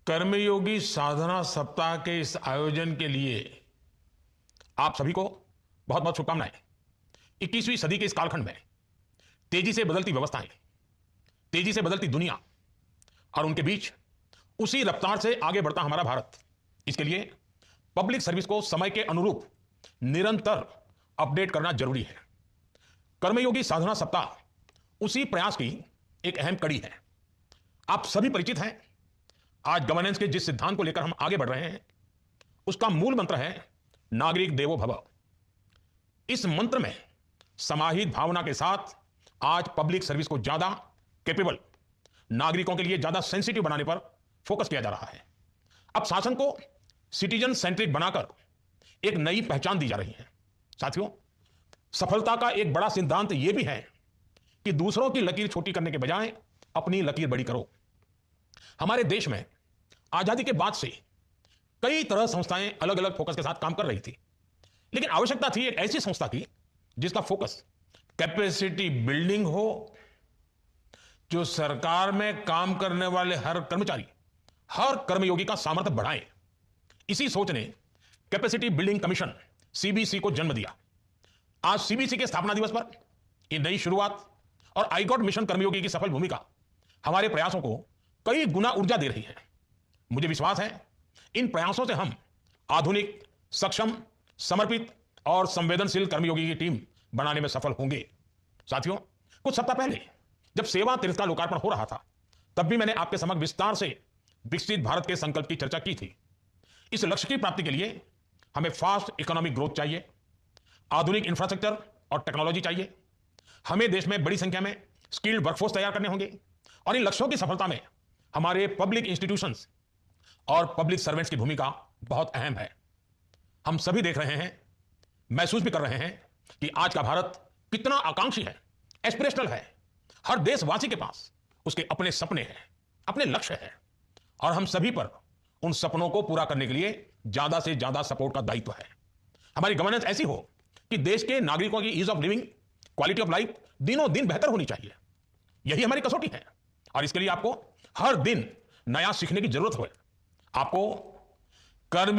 कर्मयोगी साधना सप्ताह के इस आयोजन के लिए आप सभी को बहुत बहुत शुभकामनाएं। 21वीं सदी के इस कालखंड में तेजी से बदलती व्यवस्थाएं, तेजी से बदलती दुनिया और उनके बीच उसी रफ्तार से आगे बढ़ता हमारा भारत, इसके लिए पब्लिक सर्विस को समय के अनुरूप निरंतर अपडेट करना जरूरी है। कर्मयोगी साधना सप्ताह उसी प्रयास की एक अहम कड़ी है। आप सभी परिचित हैं, आज गवर्नेंस के जिस सिद्धांत को लेकर हम आगे बढ़ रहे हैं उसका मूल मंत्र है नागरिक देवो भव। इस मंत्र में समाहित भावना के साथ आज पब्लिक सर्विस को ज्यादा कैपेबल, नागरिकों के लिए ज्यादा सेंसिटिव बनाने पर फोकस किया जा रहा है। अब शासन को सिटीजन सेंट्रिक बनाकर एक नई पहचान दी जा रही है। साथियों, सफलता का एक बड़ा सिद्धांत यह भी है कि दूसरों की लकीर छोटी करने के बजाय अपनी लकीर बड़ी करो। हमारे देश में आजादी के बाद से कई तरह संस्थाएं अलग अलग फोकस के साथ काम कर रही थी, लेकिन आवश्यकता थी एक ऐसी संस्था की जिसका फोकस कैपेसिटी बिल्डिंग हो, जो सरकार में काम करने वाले हर कर्मचारी, हर कर्मयोगी का सामर्थ्य बढ़ाए। इसी सोच ने कैपेसिटी बिल्डिंग कमीशन सीबीसी को जन्म दिया। आज सीबीसी के स्थापना दिवस पर ये नई शुरुआत और आई गॉट मिशन कर्मयोगी की सफल भूमिका हमारे प्रयासों को कई गुना ऊर्जा दे रही है। मुझे विश्वास है इन प्रयासों से हम आधुनिक, सक्षम, समर्पित और संवेदनशील कर्मयोगी की टीम बनाने में सफल होंगे। साथियों, कुछ सप्ताह पहले जब सेवा तीर्थ का लोकार्पण हो रहा था, तब भी मैंने आपके समक्ष विस्तार से विकसित भारत के संकल्प की चर्चा की थी। इस लक्ष्य की प्राप्ति के लिए हमें फास्ट इकोनॉमिक ग्रोथ चाहिए, आधुनिक इंफ्रास्ट्रक्चर और टेक्नोलॉजी चाहिए। हमें देश में बड़ी संख्या में स्किल्ड वर्कफोर्स तैयार करने होंगे और इन लक्ष्यों की सफलता में हमारे पब्लिक इंस्टीट्यूशंस और पब्लिक सर्वेंट्स की भूमिका बहुत अहम है। हम सभी देख रहे हैं, महसूस भी कर रहे हैं कि आज का भारत कितना आकांक्षी है, एस्पिरेशनल है। हर देशवासी के पास उसके अपने सपने हैं, अपने लक्ष्य हैं और हम सभी पर उन सपनों को पूरा करने के लिए ज्यादा से ज्यादा सपोर्ट का दायित्व है। हमारी गवर्नेंस ऐसी हो कि देश के नागरिकों की ease of living, quality of life दिनों दिन बेहतर होनी चाहिए। यही हमारी कसौटी है और इसके लिए आपको हर दिन नया सीखने की जरूरत है। आपको कर्म